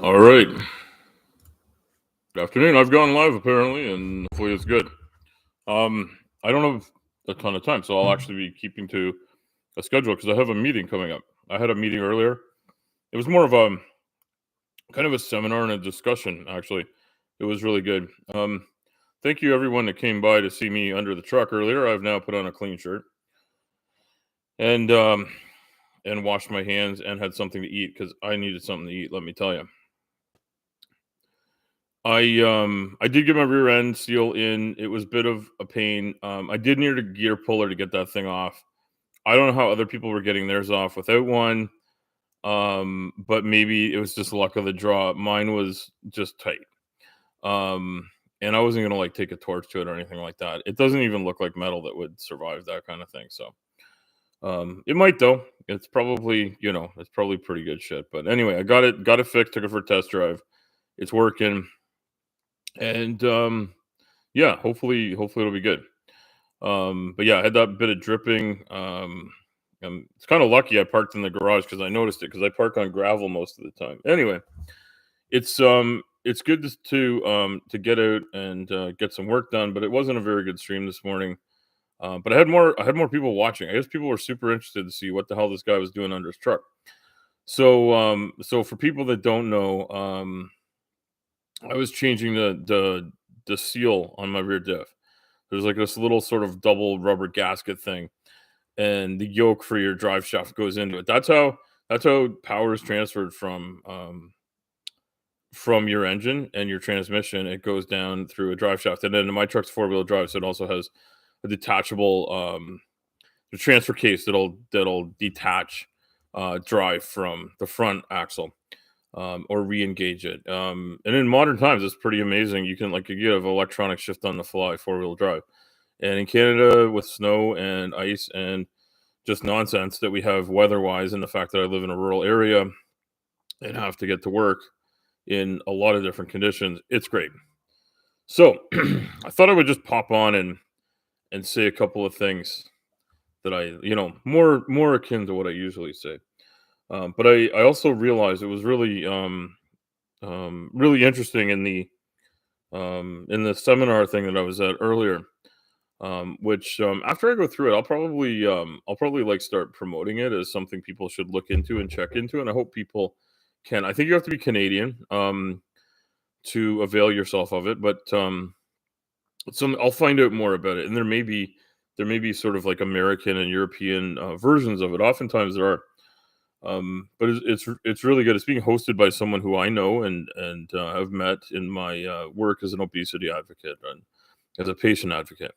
All right. Good afternoon. I've gone live apparently, and hopefully it's good. I don't have a ton of time, so I'll actually be keeping to a schedule because I have a meeting coming up. I had a meeting earlier. It was more of a kind of a seminar and a discussion. Actually, it was really good. Thank you everyone that came by to see me under the truck earlier. I've now put on a clean shirt and washed my hands and had something to eat because I needed something to eat. Let me tell you. I did get my rear end seal in. It was a bit of a pain. I did need a gear puller to get that thing off. I don't know how other people were getting theirs off without one. But maybe it was just luck of the draw. Mine was just tight. Um, and I wasn't gonna like take a torch to it or anything like that. It doesn't even look like metal that would survive that kind of thing. So it might though. It's probably, it's probably pretty good shit. But anyway, I got it fixed, took it for a test drive. It's working. And yeah, hopefully it'll be good. But yeah, I had that bit of dripping. It's kind of lucky I parked in the garage because I noticed it because I park on gravel most of the time. Anyway, it's good to get out and get some work done, but it wasn't a very good stream this morning. But I had more people watching. I guess people were super interested to see what the hell this guy was doing under his truck. So for people that don't know, I was changing the seal on my rear diff. There's like this little sort of double rubber gasket thing, and the yoke for your drive shaft goes into it. That's how power is transferred from your engine and your transmission. It goes down through a drive shaft, and then my truck's 4-wheel drive, so it also has a detachable the transfer case that'll detach drive from the front axle or re-engage it. And in modern times, it's pretty amazing. You have electronic shift on the fly 4-wheel drive. And in Canada, with snow and ice and just nonsense that we have weather-wise, and the fact that I live in a rural area and have to get to work in a lot of different conditions, it's great. So I thought I would just pop on and say a couple of things that more akin to what I usually say. But I also realized it was really interesting in the seminar thing that I was at earlier. Which after I go through it, I'll probably like start promoting it as something people should look into and check into, and I hope people can. I think you have to be Canadian to avail yourself of it, but I'll find out more about it, and there may be sort of like American and European versions of it. Oftentimes there are. But it's really good. It's being hosted by someone who I know and have met in my work as an obesity advocate and as a patient advocate.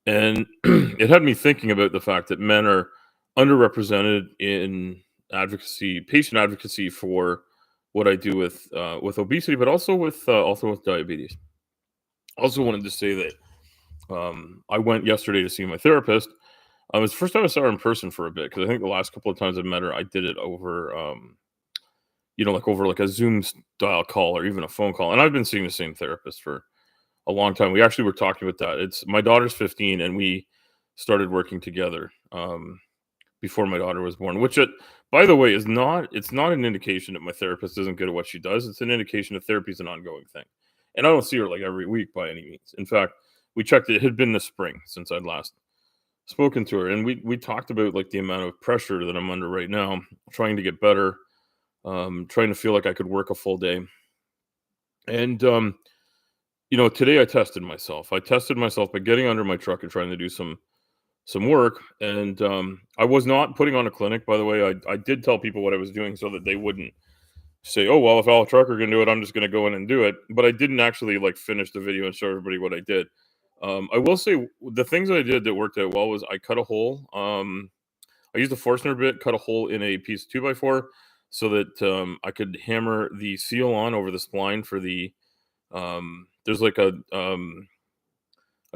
And it had me thinking about the fact that men are underrepresented in patient advocacy for what I do with obesity, but also with diabetes. Also wanted to say that I went yesterday to see my therapist. It's the first time I saw her in person for a bit because I think the last couple of times I've met her, I did it over like a Zoom style call or even a phone call. And I've been seeing the same therapist for a long time. We actually were talking about that. It's my daughter's 15, and we started working together before my daughter was born. Which, by the way, it's not an indication that my therapist isn't good at what she does. It's an indication that therapy is an ongoing thing, and I don't see her like every week by any means. In fact, we checked it had been the spring since I'd last spoken to her, and we talked about like the amount of pressure that I'm under right now, trying to get better, trying to feel like I could work a full day, and today I tested myself. I tested myself by getting under my truck and trying to do some work. And I was not putting on a clinic, by the way. I did tell people what I was doing so that they wouldn't say, "Oh well, if Al Trucker can do it, I'm just going to go in and do it." But I didn't actually like finish the video and show everybody what I did. I will say the things I did that worked out well was I cut a hole. I used a Forstner bit, cut a hole in a piece of 2x4 so that I could hammer the seal on over the spline for the there's like a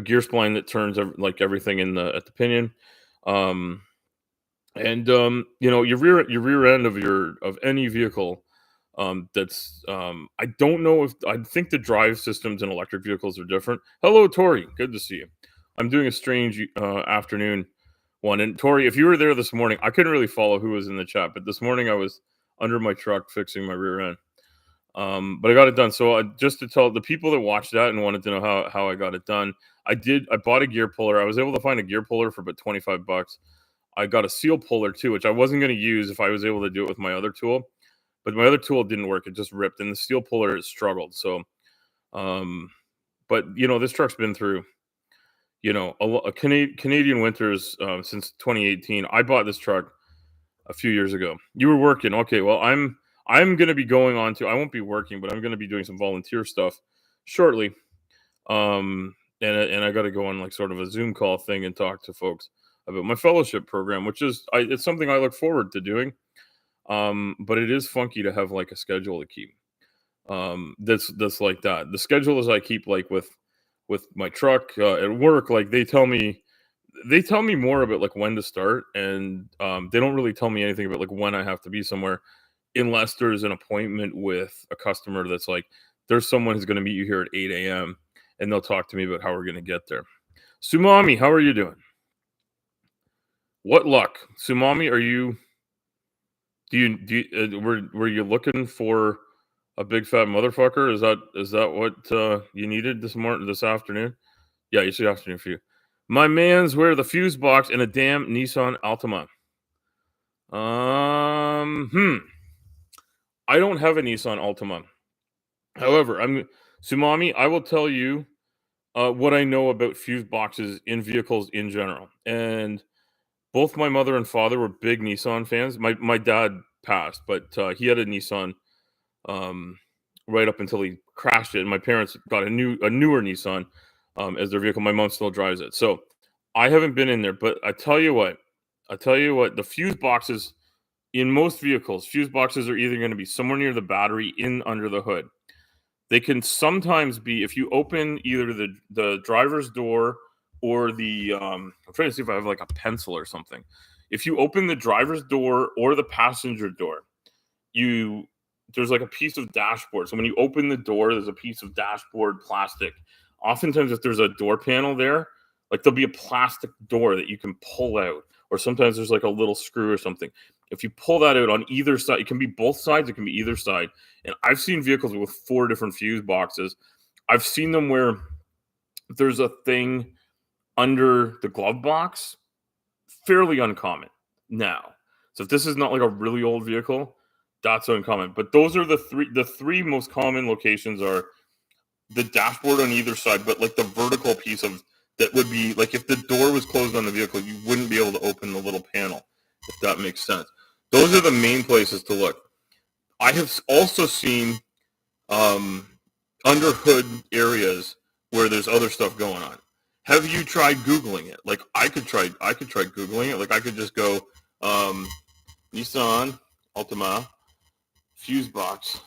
gear spline that turns like everything at the pinion. Um, and your rear end of any vehicle that's I don't know if I think the drive systems in electric vehicles are different. Hello, Tori. Good to see you. I'm doing a strange afternoon one. And Tori, if you were there this morning, I couldn't really follow who was in the chat, but this morning I was under my truck fixing my rear end. But I got it done. So just to tell the people that watched that and wanted to know how I got it done, I bought a gear puller. I was able to find a gear puller for about $25. I got a seal puller too, which I wasn't going to use if I was able to do it with my other tool. But my other tool didn't work. It just ripped, and the steel puller it struggled. So, but this truck's been through, a Canadian winters since 2018. I bought this truck a few years ago. You were working, okay? Well, I'm going to be going on to. I won't be working, but I'm going to be doing some volunteer stuff shortly. And I got to go on like sort of a Zoom call thing and talk to folks about my fellowship program, which is it's something I look forward to doing. But it is funky to have like a schedule to keep. That's like that. The schedule is I keep like with my truck at work. Like they tell me more about like when to start, and they don't really tell me anything about like when I have to be somewhere, unless there's an appointment with a customer that's like there's someone who's going to meet you here at 8 a.m. and they'll talk to me about how we're going to get there. Sumami, how are you doing? What luck, Sumami? Are you? Were you looking for a big fat motherfucker? Is that what you needed this afternoon? Yeah, you see afternoon for you. My man's wear the fuse box in a damn Nissan Altima. I don't have a Nissan Altima. However, Sumami, I will tell you what I know about fuse boxes in vehicles in general. And both my mother and father were big Nissan fans. My dad passed, but he had a Nissan right up until he crashed it. And my parents got a newer Nissan as their vehicle. My mom still drives it. So I haven't been in there, but I tell you what, the fuse boxes in most vehicles, fuse boxes are either going to be somewhere near the battery in under the hood. They can sometimes be, if you open either the driver's door or the I'm trying to see if I have like a pencil or something. If you open the driver's door or the passenger door, there's like a piece of dashboard. So when you open the door, there's a piece of dashboard plastic. Oftentimes, if there's a door panel there, like there'll be a plastic door that you can pull out, or sometimes there's like a little screw or something. If you pull that out on either side, it can be both sides, it can be either side. And I've seen vehicles with 4 different fuse boxes. I've seen them where there's a thing under the glove box, fairly uncommon now. So if this is not like a really old vehicle, that's uncommon. But those are the three most common locations are the dashboard on either side, but like the vertical piece of that would be like if the door was closed on the vehicle, you wouldn't be able to open the little panel, if that makes sense. Those are the main places to look. I have also seen under hood areas where there's other stuff going on. Have you tried Googling it? Like I could try Googling it. Like I could just go Nissan Altima fuse box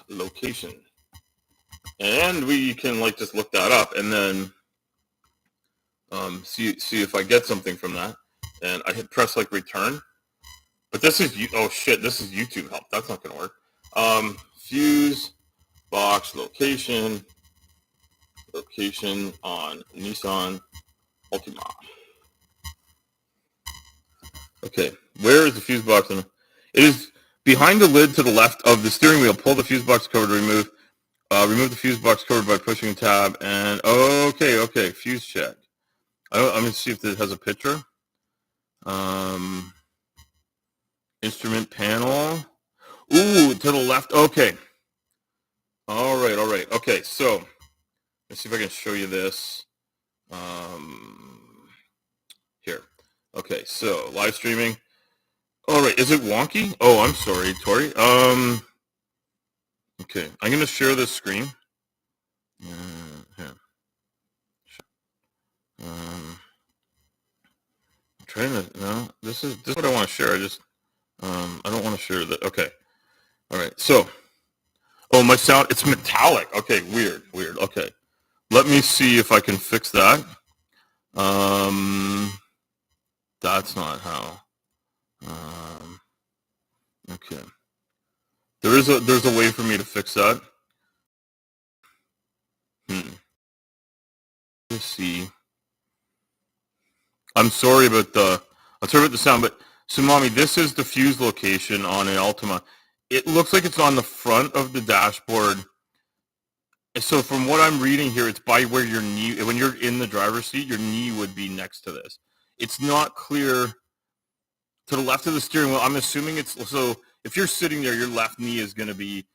location. And we can like just look that up and then see if I get something from that. And I hit press like return. But this is this is YouTube help. That's not gonna work. Fuse box location on Nissan Altima. Okay, where is the fuse box? It is behind the lid to the left of the steering wheel. Pull the fuse box cover to remove. Remove the fuse box cover by pushing a tab. And okay, fuse check. I'm gonna see if it has a picture. Instrument panel. Ooh, to the left. Okay. All right. Okay, so let's see if I can show you this. Here. Okay, so live streaming. All right, is it wonky? Oh, I'm sorry, Tori. Okay, I'm gonna share this screen. Here. I'm trying to. No, this is what I want to share. I don't want to share that. Okay. All right. So, my sound. It's metallic. Okay. Weird. Okay. Let me see if I can fix that. That's not how. Okay. There's a way for me to fix that. Let's see. I'm sorry about the sound, but Sumami, this is the fuse location on an Altima. It looks like it's on the front of the dashboard. So from what I'm reading here, it's by where your knee, when you're in the driver's seat, your knee would be next to this. It's not clear to the left of the steering wheel. I'm assuming it's, so if you're sitting there, your left knee is going to be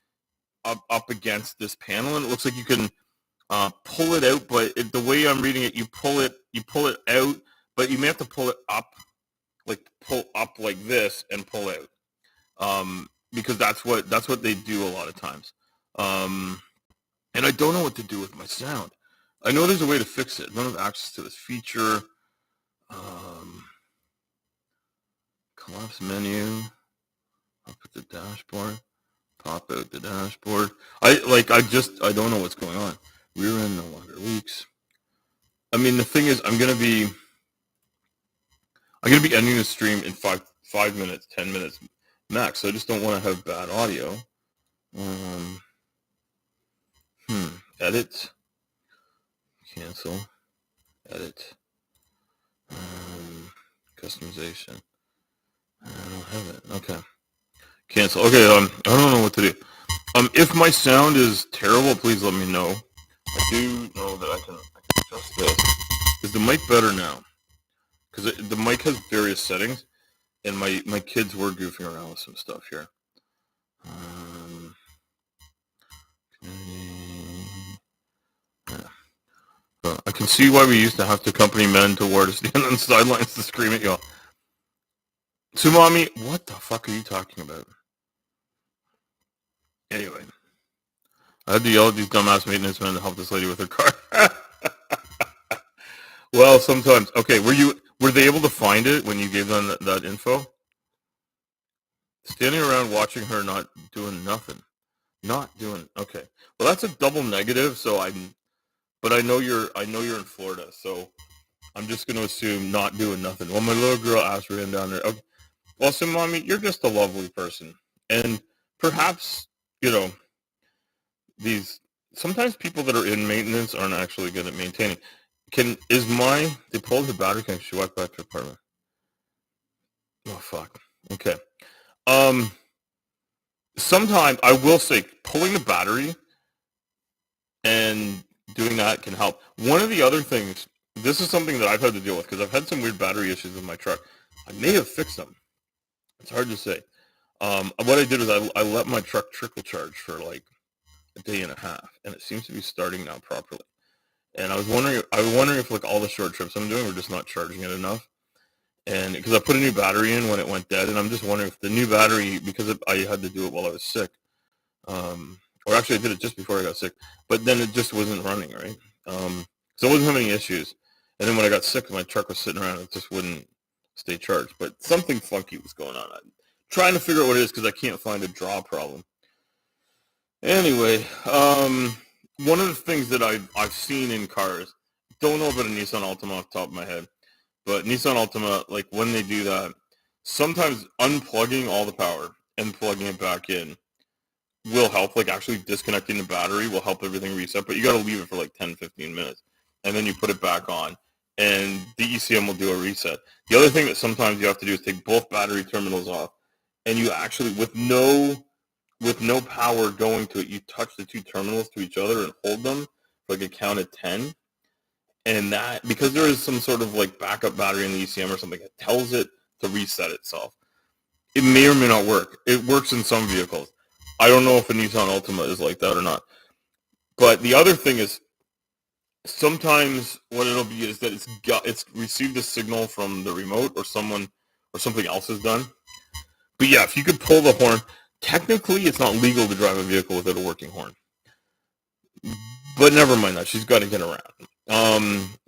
up against this panel, and it looks like you can pull it out, but the way I'm reading it, you pull it out, but you may have to pull it up, like pull up like this and pull out, because that's what they do a lot of times. And I don't know what to do with my sound. I know there's a way to fix it. I don't have access to this feature. Collapse menu. Up at the dashboard. Pop out the dashboard. I don't know what's going on. Rear end no longer leaks. I mean, the thing is, I'm gonna be ending the stream in 5 minutes, 10 minutes max. So I just don't want to have bad audio. Edit. Cancel. Edit. Customization. I don't have it. Okay. Cancel. Okay. I don't know what to do. If my sound is terrible, please let me know. I do know that I can adjust this. Is the mic better now? Because the mic has various settings, and my kids were goofing around with some stuff here. I can see why we used to have to accompany men to war to stand on the sidelines to scream at y'all. Sumami, what the fuck are you talking about? Anyway, I had to yell at these dumbass maintenance men to help this lady with her car. Well, sometimes. Okay, were they able to find it when you gave them that info? Standing around watching her not doing nothing. Not doing, okay. Well, that's a double negative, but I know you're in Florida, so I'm just going to assume not doing nothing. Well, my little girl ass ran down there. Okay. Well, so, Mommy, you're just a lovely person. And perhaps, sometimes people that are in maintenance aren't actually good at maintaining. They pulled the battery, can she walk back to her apartment? Oh, fuck. Okay. Sometimes, I will say, pulling the battery and doing that can help. One of the other things, this is something that I've had to deal with, because I've had some weird battery issues with my truck. I may have fixed them. It's hard to say. What I did is I let my truck trickle charge for like a day and a half, and it seems to be starting now properly. And I was wondering if like all the short trips I'm doing were just not charging it enough. And because I put a new battery in when it went dead, and I'm just wondering if the new battery, because I had to do it while I was sick, or actually I did it just before I got sick, but then it just wasn't running, right? So I wasn't having any issues. And then when I got sick, my truck was sitting around, it just wouldn't stay charged. But something funky was going on. I'm trying to figure out what it is because I can't find a draw problem. Anyway, one of the things that I've seen in cars, don't know about a Nissan Altima off the top of my head, but Nissan Altima, like when they do that, sometimes unplugging all the power and plugging it back in will help. Like actually disconnecting the battery will help everything reset, but you got to leave it for like 10-15 minutes, and then you put it back on, and the ECM will do a reset. The other thing that sometimes you have to do is take both battery terminals off, and you actually, with no power going to it, you touch the two terminals to each other and hold them for like a count of 10. And that, because there is some sort of like backup battery in the ECM or something, it tells it to reset itself. It may or may not work. It works in some vehicles. I don't know if a Nissan Altima is like that or not. But the other thing is, sometimes what it'll be is that it's received a signal from the remote or something else is done. But yeah, if you could pull the horn, technically it's not legal to drive a vehicle without a working horn. But never mind that. She's got to get around.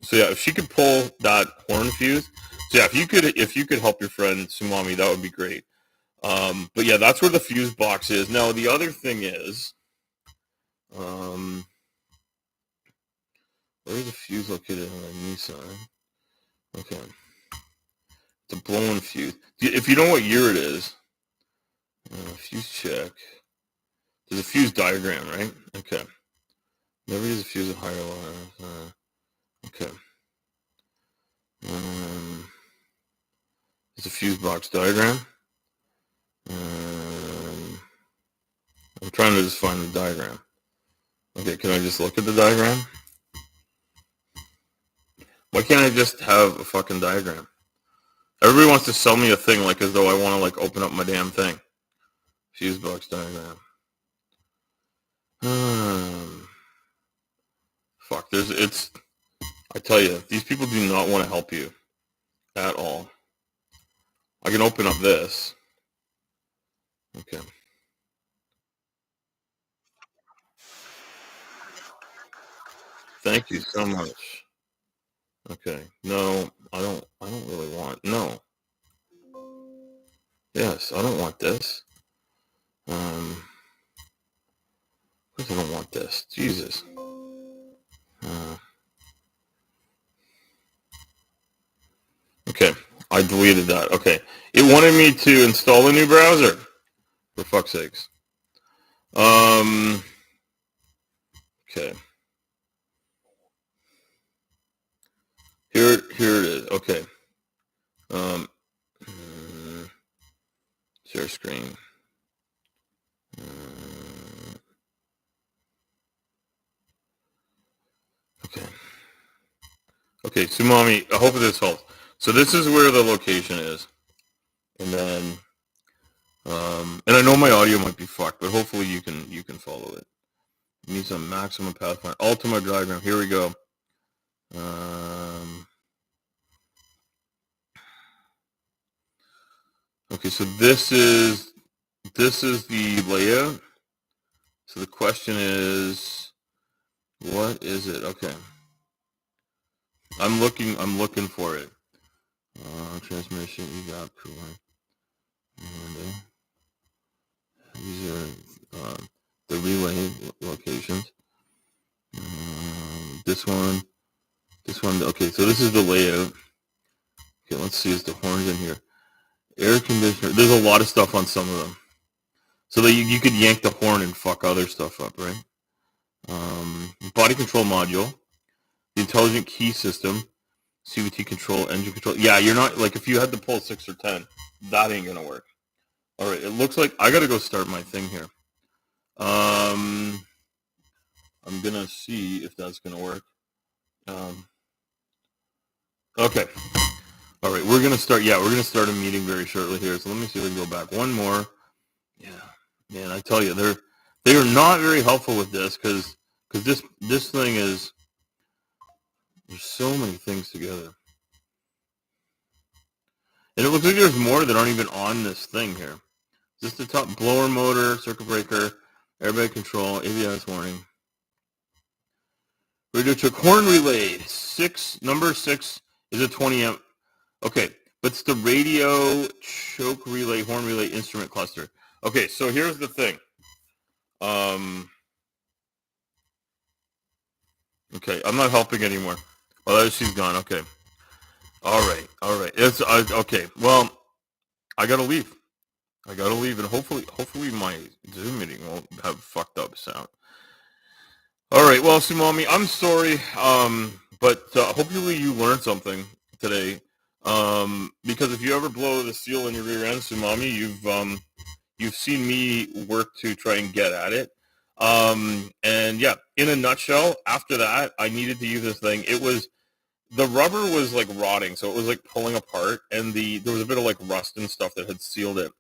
So yeah, if she could pull that horn fuse, so yeah, if you could help your friend Sumami, that would be great. But yeah, that's where the fuse box is. Now the other thing is, where is the fuse located on the Nissan? Okay, it's a blown fuse. If you know what year it is, fuse check. There's a fuse diagram, right? Okay. Never use a fuse at higher level. Okay. It's a fuse box diagram. trying to just find the diagram. Okay, can I just look at the diagram? Why can't I just have a fucking diagram? Everybody wants to sell me a thing like as though I want to like open up my damn thing. Fuse box diagram. Fuck, I tell you, these people do not want to help you at all. I can open up this. Okay. Thank you so much. Okay. No, I don't really want, no. Yes, I don't want this. Of course I don't want this. Jesus. Okay, I deleted that. Okay. It wanted me to install a new browser. For fuck's sakes. Okay. Here it is. Okay. Share screen. Okay. Okay, Sumami, I hope this helps. So this is where the location is. And then, and I know my audio might be fucked, but hopefully you can follow it. You need some maximum pathfinder. Ultima diagram. Here we go. Okay, so this is the layout. So the question is, what is it? Okay. I'm looking for it. Transmission, EVAP, cooling. These are the relay locations. This one. Okay, so this is the layout. Okay, let's see. Is the horns in here? Air conditioner. There's a lot of stuff on some of them. So that you could yank the horn and fuck other stuff up, right? Body control module. The intelligent key system. CVT control, engine control. Yeah, you're not, like, if you had to pull 6 or 10, that ain't gonna work. All right, it looks like I gotta go start my thing here. I'm gonna see if that's gonna work. Okay. All right, we're gonna start. Yeah, we're gonna start a meeting very shortly here. So let me see if we can go back one more. Yeah, man, I tell you, they are not very helpful with this because this thing is, there's so many things together. And it looks like there's more that aren't even on this thing here. Just the top blower motor, circuit breaker, airbag control, ABS warning. Radio choke horn relay. Number 6 is a 20 amp. Okay, but it's the radio choke relay, horn relay instrument cluster. Okay, so here's the thing. Okay, I'm not helping anymore. Oh, she's gone. Okay. All right. It's okay. Well, I gotta leave, and hopefully my Zoom meeting won't have fucked up sound. All right. Well, Sumami, I'm sorry, but hopefully you learned something today. Because if you ever blow the seal in your rear end, Sumami, you've seen me work to try and get at it. And yeah, in a nutshell, after that, I needed to use this thing. The rubber was like rotting, so it was like pulling apart, and there was a bit of like rust and stuff that had sealed it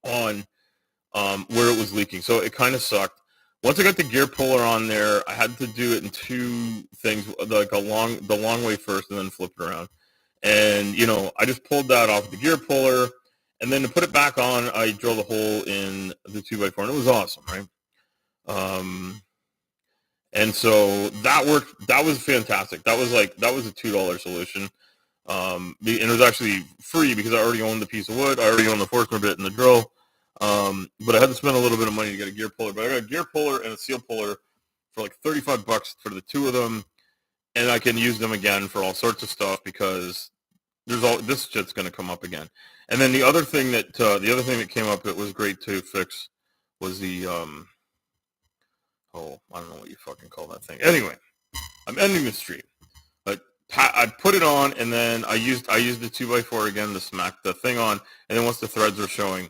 on where it was leaking. So it kind of sucked. Once I got the gear puller on there, I had to do it in 2 things, like the long way first, and then flip it around. And I just pulled that off the gear puller, and then to put it back on, I drilled a hole in the 2x4, and it was awesome, right? And so that worked. That was fantastic. That was a $2 solution. And it was actually free because I already owned the piece of wood. I already owned the Forstner bit and the drill. But I had to spend a little bit of money to get a gear puller. But I got a gear puller and a seal puller for like $35 for the 2 of them. And I can use them again for all sorts of stuff because this shit's going to come up again. And then the other thing that came up that was great to fix was the, I don't know what you fucking call that thing. Anyway, I'm ending the stream. I put it on, and then I used the 2x4 again to smack the thing on, and then once the threads were showing,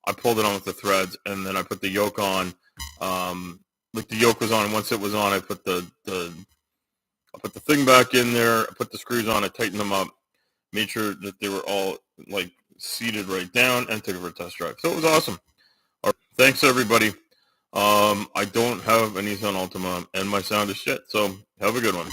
I pulled it on with the threads, and then I put the yoke on, Like the yoke was on, and once it was on, I put the thing back in there, I put the screws on, I tightened them up, made sure that they were all like seated right down, and took it for a test drive. So it was awesome. All right, thanks everybody. I don't have anything on Altima, and my sound is shit. So have a good one.